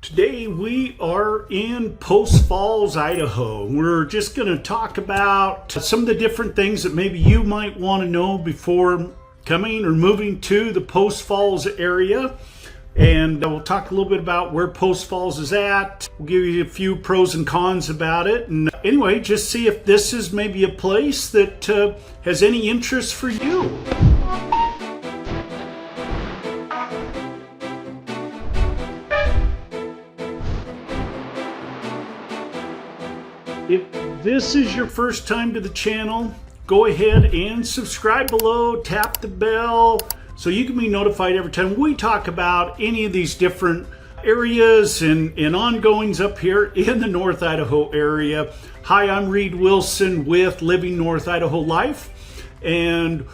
Today we are in Post Falls, Idaho. We're just going to talk about some of the different things that maybe you might want to know before coming or moving to the Post Falls area. And we'll talk a little bit about where Post Falls is at. We'll give you a few pros and cons about it. And anyway, just see if this is maybe a place that has any interest for you. If this is your first time to the channel, go ahead and subscribe below, tap the bell, so you can be notified every time we talk about any of these different areas and ongoings up here in the North Idaho area. Hi, I'm Reed Wilson with Living North Idaho Life. And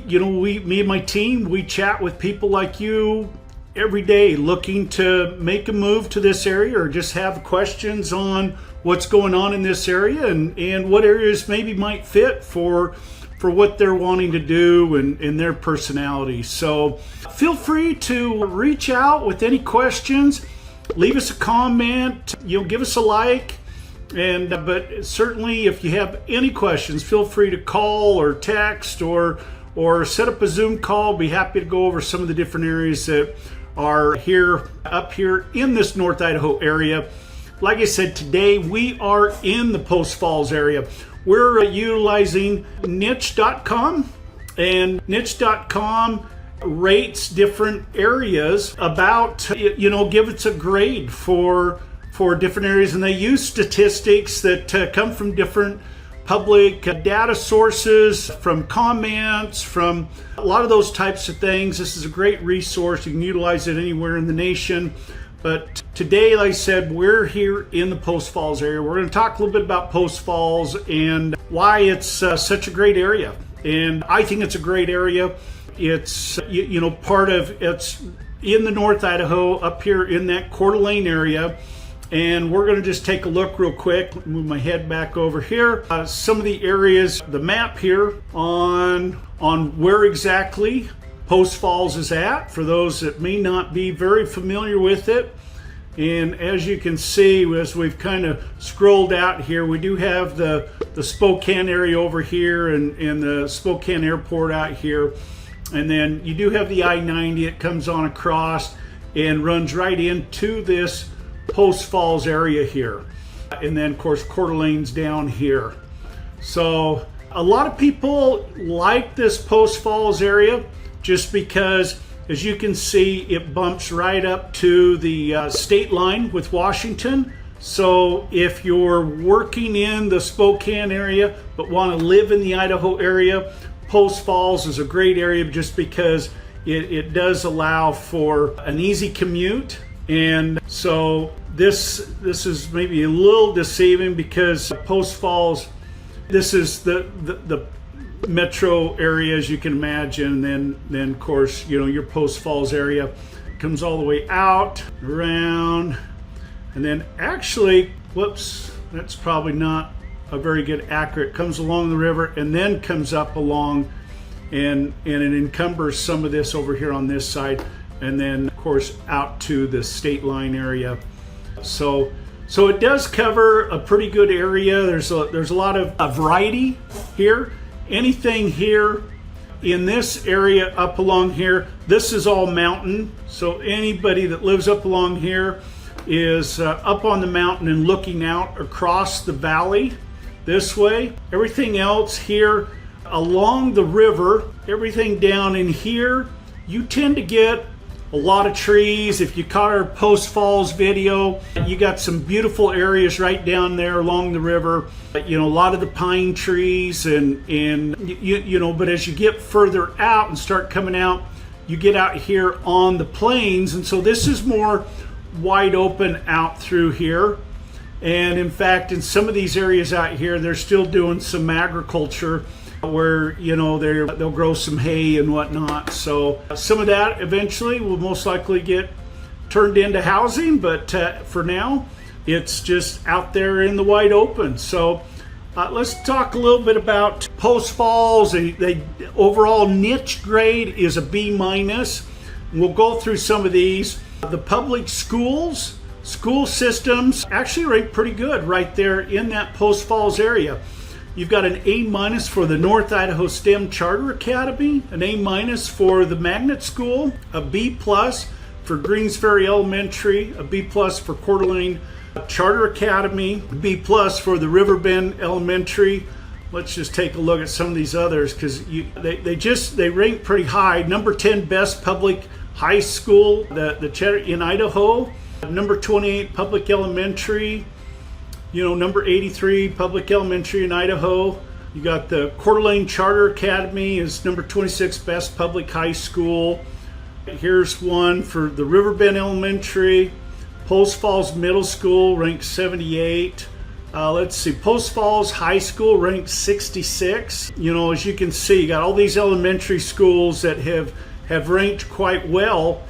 you know, me and my team, we chat with people like you every day looking to make a move to this area or just have questions on what's going on in this area and what areas maybe might fit for what they're wanting to do and their personality. So feel free to reach out with any questions, leave us a comment, give us a like, and but certainly if you have any questions, feel free to call or text or set up a Zoom call. Be happy to go over some of the different areas that are up here in this North Idaho area. Like I said, today we are in the Post Falls area. We're utilizing niche.com, and niche.com rates different areas about, give us a grade for different areas, and they use statistics that come from different public data sources, from comments, from a lot of those types of things. This is a great resource. You can utilize it anywhere in the nation. But today, like I said, we're here in the Post Falls area. We're going to talk a little bit about Post Falls and why it's such a great area. And I think it's a great area. It's, it's in the North Idaho, up here in that Coeur d'Alene area. And we're going to just take a look real quick. Move my head back over here. Some of the areas, the map here on where exactly Post Falls is at, for those that may not be very familiar with it. And as you can see, as we've kind of scrolled out here, we do have the Spokane area over here and the Spokane airport out here. And then you do have the I-90 that comes on across and runs right into this Post Falls area here. And then of course Coeur d'Alene's down here. So a lot of people like this Post Falls area just because, as you can see, it bumps right up to the state line with Washington. So if you're working in the Spokane area but want to live in the Idaho area, Post Falls is a great area just because it does allow for an easy commute. And so this is maybe a little deceiving because Post Falls, this is the metro area, as you can imagine. Then of course, your Post Falls area comes all the way out, around, and then actually, whoops, that's probably not a very good accurate, comes along the river and then comes up along and it encumbers some of this over here on this side, and then of course out to the state line area. So it does cover a pretty good area. There's a lot of variety here. Anything here in this area up along here, this is all mountain. So anybody that lives up along here is up on the mountain and looking out across the valley this way. Everything else here along the river, everything down in here, you tend to get a lot of trees. If you caught our Post Falls video, you got some beautiful areas right down there along the river. A lot of the pine trees and but as you get further out and start coming out, you get out here on the plains, and so this is more wide open out through here. And in fact, in some of these areas out here, they're still doing some agriculture where they'll grow some hay and whatnot. So some of that eventually will most likely get turned into housing, but for now it's just out there in the wide open. So let's talk a little bit about Post Falls. They overall niche grade is a B-. We'll go through some of these. The public schools School systems actually rank pretty good right there in that Post Falls area. You've got an A- for the North Idaho STEM Charter Academy, an A- for the Magnet School, a B+ for Greens Ferry Elementary, a B+ for Coeur d'Alene Charter Academy, B+ for the Riverbend Elementary. Let's just take a look at some of these others because they rank pretty high. Number 10 best public high school, the in Idaho. Number 28 public elementary. Number 83 public elementary in Idaho. You got the Coeur d'Alene Charter Academy is number 26 best public high school. Here's one for the Riverbend Elementary. Post Falls Middle School ranked 78. Let's see, Post Falls High School ranked 66. As you can see, you got all these elementary schools that have ranked quite well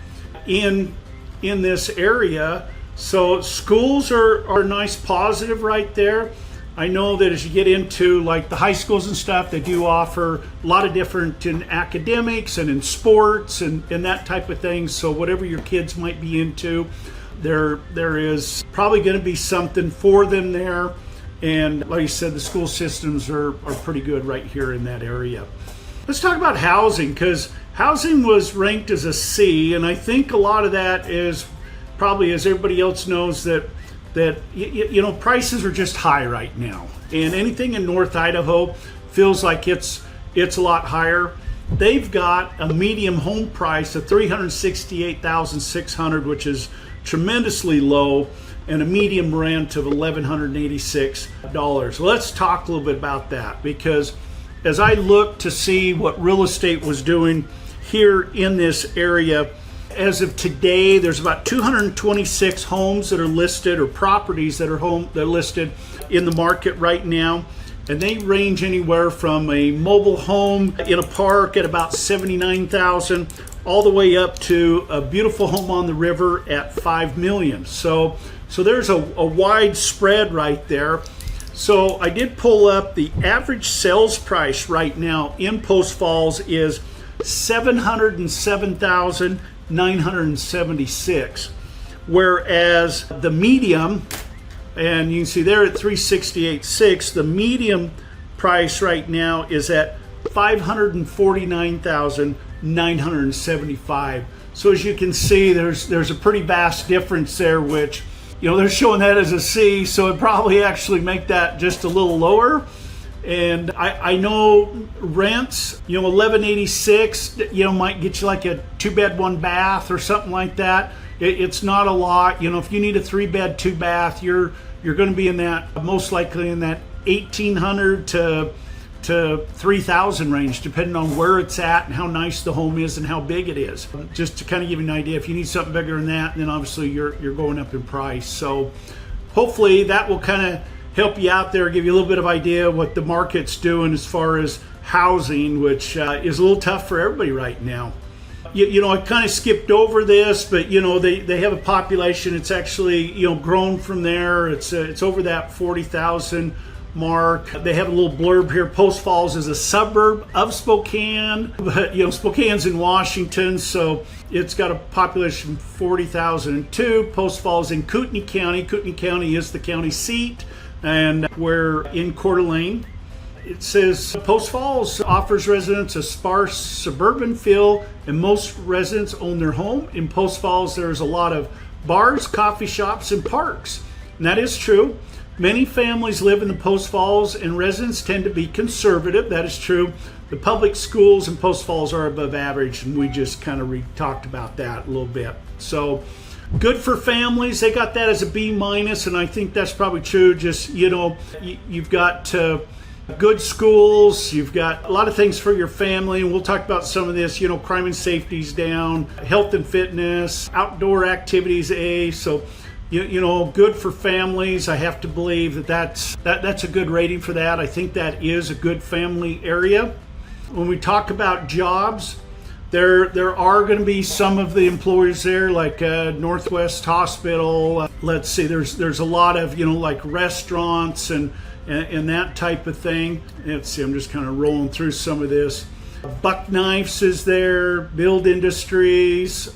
in this area. So schools are a nice positive right there. I know that as you get into like the high schools and stuff, they do offer a lot of different in academics and in sports and that type of thing. So whatever your kids might be into, there is probably going to be something for them there. And like I said, the school systems are pretty good right here in that area. Let's talk about housing, because housing was ranked as a C, and I think a lot of that is probably, as everybody else knows, that prices are just high right now, and anything in North Idaho feels like it's a lot higher. They've got a medium home price of $368,600, which is tremendously low, and a medium rent of $1,186. Let's talk a little bit about that, because as I looked to see what real estate was doing here in this area, as of today, there's about 226 homes that are listed, or properties that are listed in the market right now. And they range anywhere from a mobile home in a park at about $79,000 all the way up to a beautiful home on the river at $5 million. So there's a wide spread right there. So I did pull up the average sales price right now in Post Falls is $707,976, whereas the medium, and you can see there at $368,600, the medium price right now is at $549,975. So as you can see, there's a pretty vast difference there, which they're showing that as a C, so it'd probably actually make that just a little lower. And I know rents, $1,186, might get you like a 2-bed, 1-bath or something like that. It's not a lot. If you need a 3-bed, 2-bath, you're going to be in that, most likely in that $1,800 to $3,000 range, depending on where it's at and how nice the home is and how big it is. Just to kind of give you an idea, if you need something bigger than that, then obviously you're going up in price. So hopefully that will kind of help you out there, give you a little bit of idea what the market's doing as far as housing, which is a little tough for everybody right now. I kind of skipped over this, but they have a population. It's actually grown from there. It's over that 40,000 mark. They have a little blurb here. Post Falls is a suburb of Spokane, but Spokane's in Washington, so it's got a population of 40,002. Post Falls in Kootenai County. Kootenai County is the county seat, and we're in Coeur d'Alene. It says Post Falls offers residents a sparse suburban feel, and most residents own their home. In Post Falls, there's a lot of bars, coffee shops, and parks. And that is true. Many families live in the Post Falls, and residents tend to be conservative. That is true. The public schools in Post Falls are above average, and we just kind of talked about that a little bit. So good for families. They got that as a B-, and I think that's probably true. Just, you've got good schools, you've got a lot of things for your family, and we'll talk about some of this. Crime and safety's down, health and fitness, outdoor activities A. So good for families. I have to believe that's a good rating for that. I think that is a good family area. When we talk about jobs, there are going to be some of the employers there, like Northwest Hospital. Let's see, there's a lot of like restaurants and that type of thing. Let's see, I'm just kind of rolling through some of this. Buck Knives is there, Build Industries.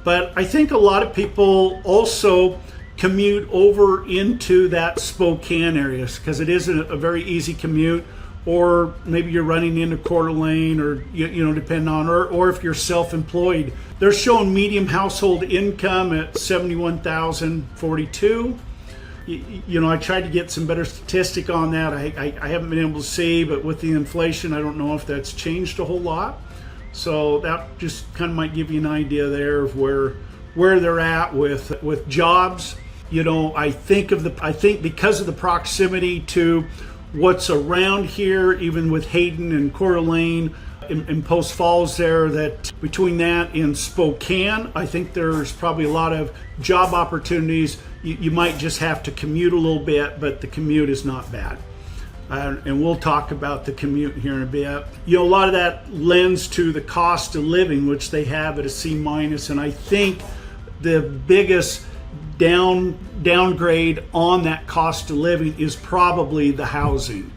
But I think a lot of people also commute over into that Spokane area, because it is a very easy commute. Or maybe you're running into Coeur d'Alene, or depending on, or if you're self-employed. They're showing medium household income at $71,042. I tried to get some better statistic on that. I haven't been able to see, but with the inflation, I don't know if that's changed a whole lot. So that just kind of might give you an idea there of where they're at with jobs. I think because of the proximity to what's around here, even with Hayden and Coeur d'Alene and Post Falls there, that between that and Spokane, I think there's probably a lot of job opportunities. You might just have to commute a little bit, but the commute is not bad. And we'll talk about the commute here in a bit. A lot of that lends to the cost of living, which they have at a C-. And I think the biggest downgrade on that cost of living is probably the housing.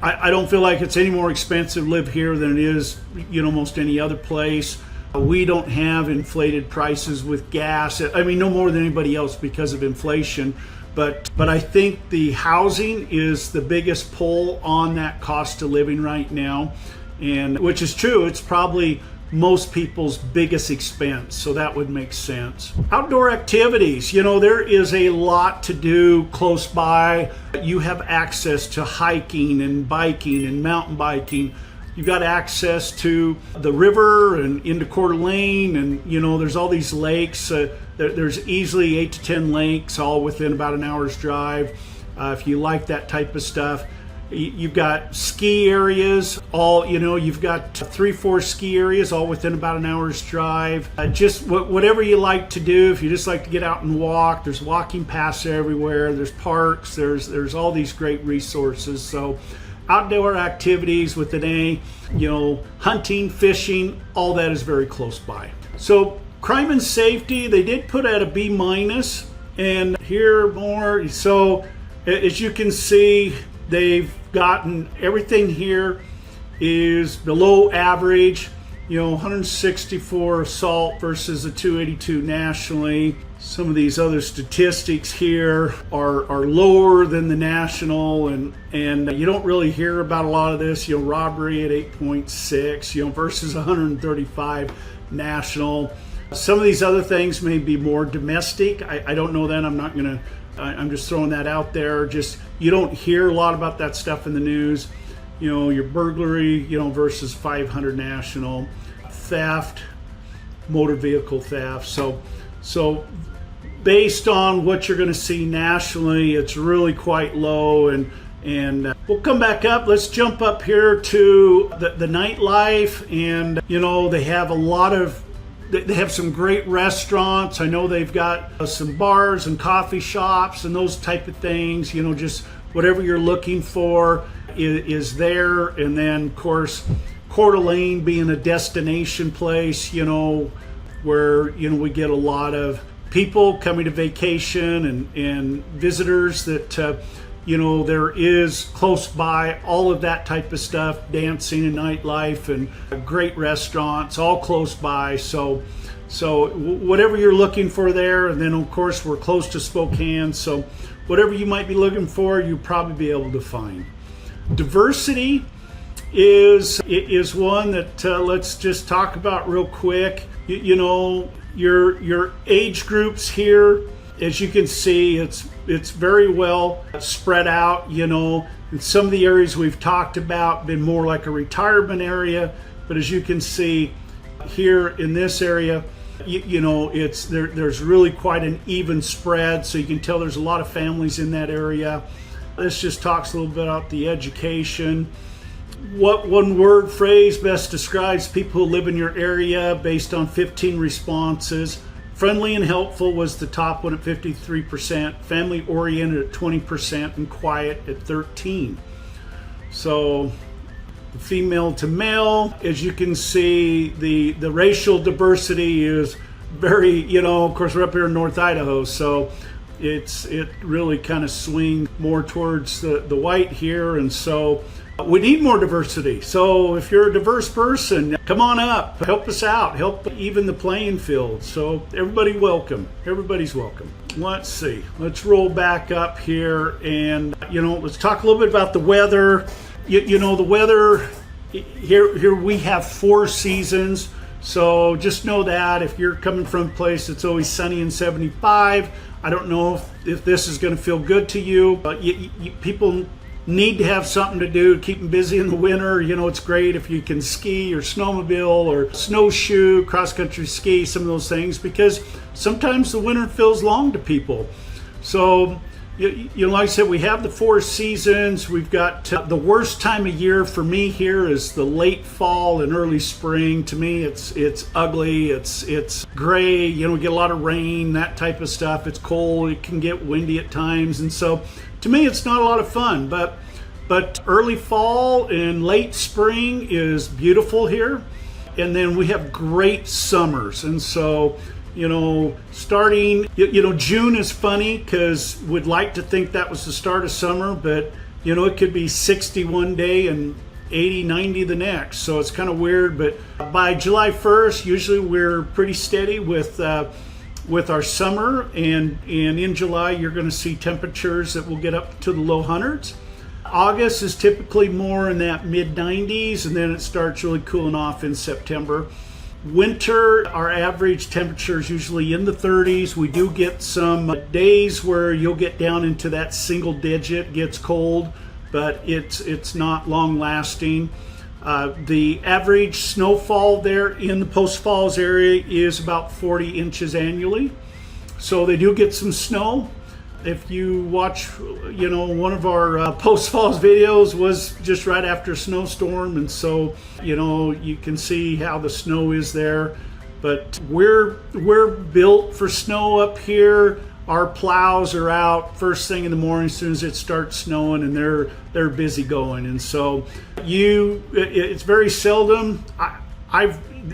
I don't feel like it's any more expensive to live here than it is most any other place. We don't have inflated prices with gas. No more than anybody else because of inflation. But I think the housing is the biggest pull on that cost of living right now, and which is true. It's probably most people's biggest expense, so that would make sense. Outdoor activities, there is a lot to do close by. You have access to hiking and biking and mountain biking. You've got access to the river and into Coeur d'Alene, and there's all these lakes. There's easily 8 to 10 lakes, all within about an hour's drive. If you like that type of stuff. You've got ski areas, you've got 3-4 ski areas all within about an hour's drive. Just whatever you like to do. If you just like to get out and walk, there's walking paths everywhere. There's parks. There's all these great resources. So outdoor activities with an A, hunting, fishing, all that is very close by. So crime and safety, they did put at a B-. And here more. So as you can see, they've gotten everything here is below average, 164 assault versus a 282 nationally. Some of these other statistics here are lower than the national, and you don't really hear about a lot of this. Robbery at 8.6, versus 135 national. Some of these other things may be more domestic. I don't know that. I'm just throwing that out there. Just, you don't hear a lot about that stuff in the news. Your burglary, versus 500 national. Theft, motor vehicle theft. So based on what you're going to see nationally, it's really quite low. And we'll come back up. Let's jump up here to the Nightlife. And, they have they have some great restaurants. I know they've got some bars and coffee shops and those type of things. Just whatever you're looking for is there. And then, of course, Coeur d'Alene being a destination place, where, we get a lot of people coming to vacation and visitors that, there is close by all of that type of stuff, dancing and nightlife and great restaurants, all close by. So whatever you're looking for there, and then of course we're close to Spokane, so whatever you might be looking for, you'll probably be able to find. Diversity is one that let's just talk about real quick. Your age groups here, as you can see, it's very well spread out. In some of the areas we've talked about, been more like a retirement area, but as you can see here in this area, there's really quite an even spread. So you can tell there's a lot of families in that area. This just talks a little bit about the education. What one word phrase best describes people who live in your area based on 15 responses? Friendly and helpful was the top one at 53%, family oriented at 20%, and quiet at 13%. So female to male, as you can see, the racial diversity is very, of course we're up here in North Idaho, so it really kind of swings more towards the white here. And so We need more diversity. So if you're a diverse person, come on up, help us out, help even the playing field. So everybody welcome. Everybody's welcome. Let's see. Let's roll back up here and, let's talk a little bit about the weather. The weather, here we have 4 seasons. So just know that if you're coming from a place that's always sunny and 75, I don't know if this is going to feel good to you. People need to have something to do to keep them busy in the winter. It's great if you can ski or snowmobile or snowshoe, cross-country ski, some of those things, because sometimes the winter feels long to people. So, like I said, we have the 4 seasons. We've got the worst time of year for me here is the late fall and early spring. To me, it's ugly. It's gray. We get a lot of rain, that type of stuff. It's cold. It can get windy at times, and so to me, it's not a lot of fun. But early fall and late spring is beautiful here, and then we have great summers, and so. Starting, June is funny because we'd like to think that was the start of summer, but, it could be 60 one day and 80, 90 the next. So it's kind of weird, but by July 1st, usually we're pretty steady with our summer, and in July, you're going to see temperatures that will get up to the low hundreds. August is typically more in that mid 90s, and then it starts really cooling off in September. Winter, our average temperature is usually in the 30s. We do get some days where you'll get down into that single digit, gets cold, but it's not long lasting. The average snowfall there in the Post Falls area is about 40 inches annually. So they do get some snow. If you watch, one of our Post Falls videos was just right after a snowstorm, and so, you can see how the snow is there. But we're built for snow up here. Our plows are out first thing in the morning as soon as it starts snowing, and they're busy going. And so it's very seldom.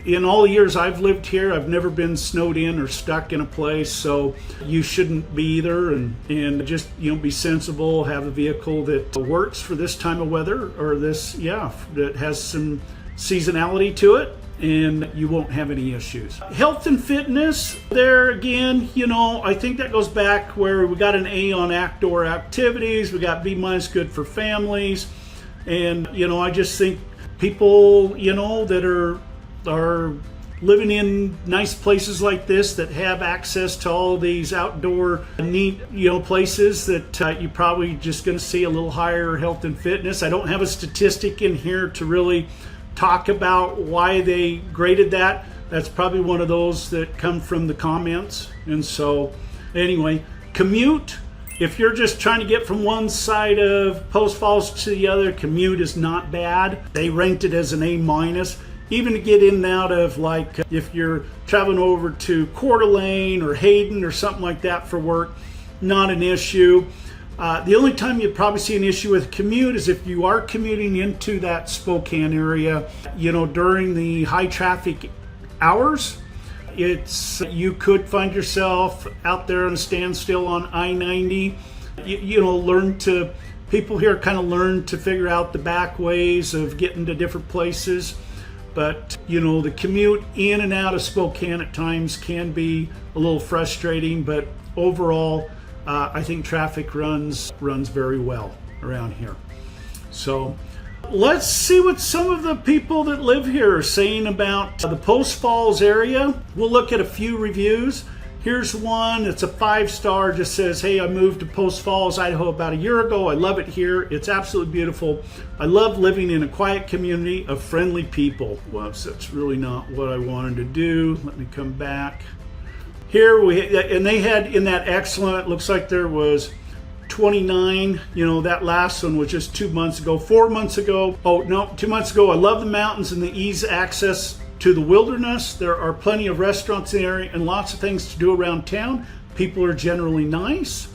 In all the years I've lived here, I've never been snowed in or stuck in a place, so you shouldn't be either. And just be sensible, have a vehicle that works for this time of weather, or that has some seasonality to it, and you won't have any issues. Health and fitness, there again, I think that goes back where we got an A on outdoor activities, we got B- good for families, and I just think people that are living in nice places like this that have access to all these outdoor neat places that you're probably just going to see a little higher health and fitness. I don't have a statistic in here to really talk about why they graded that. That's probably one of those that come from the comments. And so anyway, Commute, if you're just trying to get from one side of Post Falls to the other, Commute is not bad. They ranked it as an A-. Even to get in and out of, like, if you're traveling over to Coeur d'Alene or Hayden or something like that for work, not an issue. The only time you'd probably see an issue with Commute is if you are commuting into that Spokane area, during the high traffic hours. You could find yourself out there on a standstill on I-90. People here kind of learn to figure out the back ways of getting to different places. But, the commute in and out of Spokane at times can be a little frustrating, but overall, I think traffic runs very well around here. So let's see what some of the people that live here are saying about the Post Falls area. We'll look at a few reviews. Here's one. It's a 5-star. Just says, hey, I moved to Post Falls, Idaho about a year ago. I love it here. It's absolutely beautiful. I love living in a quiet community of friendly people. Well, that's really not what I wanted to do. Let me come back. Here they had in that excellent, looks like there was 29. That last one was just 2 months ago. 4 months ago. Oh, no, 2 months ago. I love the mountains and the ease access to the wilderness. There are plenty of restaurants in the area and lots of things to do around town. People are generally nice.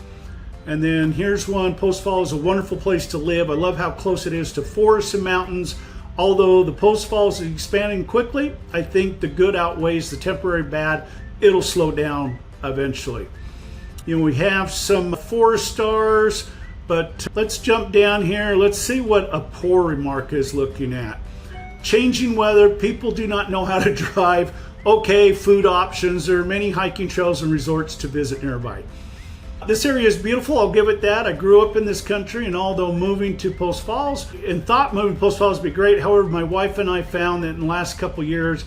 And then here's one. Post Falls is a wonderful place to live. I love how close it is to forests and mountains. Although the Post Falls is expanding quickly, I think the good outweighs the temporary bad. It'll slow down eventually. We have some 4 stars, But let's jump down here. Let's see what a poor remark is looking at. Changing weather, people do not know how to drive. Okay, food options. There are many hiking trails and resorts to visit nearby. This area is beautiful, I'll give it that. I grew up in this country, and although moving to Post Falls, and thought moving to Post Falls would be great, however, my wife and I found that in the last couple years,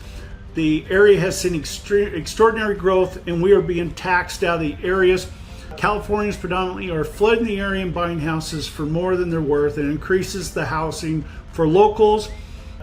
the area has seen extraordinary growth, and we are being taxed out of the areas. Californians predominantly are flooding the area and buying houses for more than they're worth, and increases the housing for locals.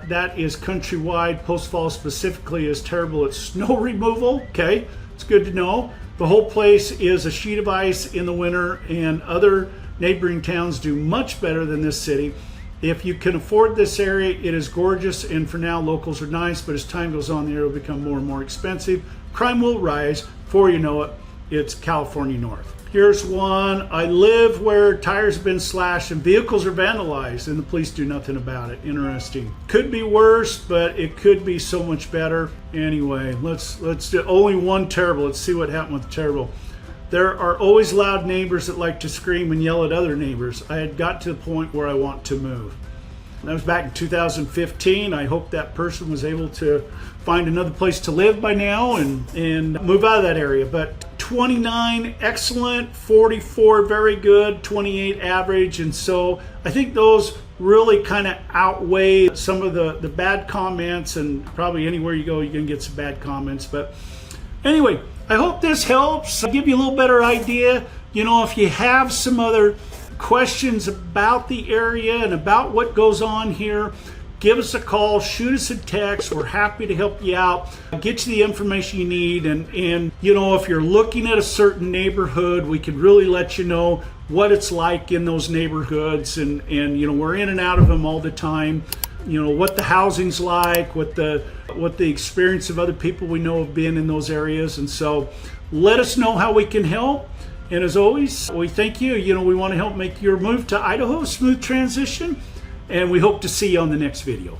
That is countrywide. Post Falls specifically is terrible at snow removal. Okay, it's good to know. The whole place is a sheet of ice in the winter, and other neighboring towns do much better than this city. If you can afford this area, it is gorgeous, and for now locals are nice, but as time goes on, the area will become more and more expensive. Crime will rise. Before you know it, it's California North. Here's one. I live where tires have been slashed and vehicles are vandalized, and the police do nothing about it. Interesting. Could be worse, but it could be so much better. Anyway, let's do only one terrible. Let's see what happened with the terrible. There are always loud neighbors that like to scream and yell at other neighbors. I had got to the point where I want to move. That was back in 2015. I hope that person was able to find another place to live by now and move out of that area. But 29 excellent, 44 very good, 28 average, and so I think those really kind of outweigh some of the bad comments, and probably anywhere you go you're gonna get some bad comments. But anyway, I hope this helps. I'll give you a little better idea. You know, if you have some other questions about the area and about what goes on here, give us a call, shoot us a text. We're happy to help you out, get you the information you need. And you know, if you're looking at a certain neighborhood, we could really let you know what it's like in those neighborhoods. And you know, we're in and out of them all the time. You know, what the housing's like, what the experience of other people we know have been in those areas. And so let us know how we can help. And as always, we thank you. You know, we want to help make your move to Idaho a smooth transition. And we hope to see you on the next video.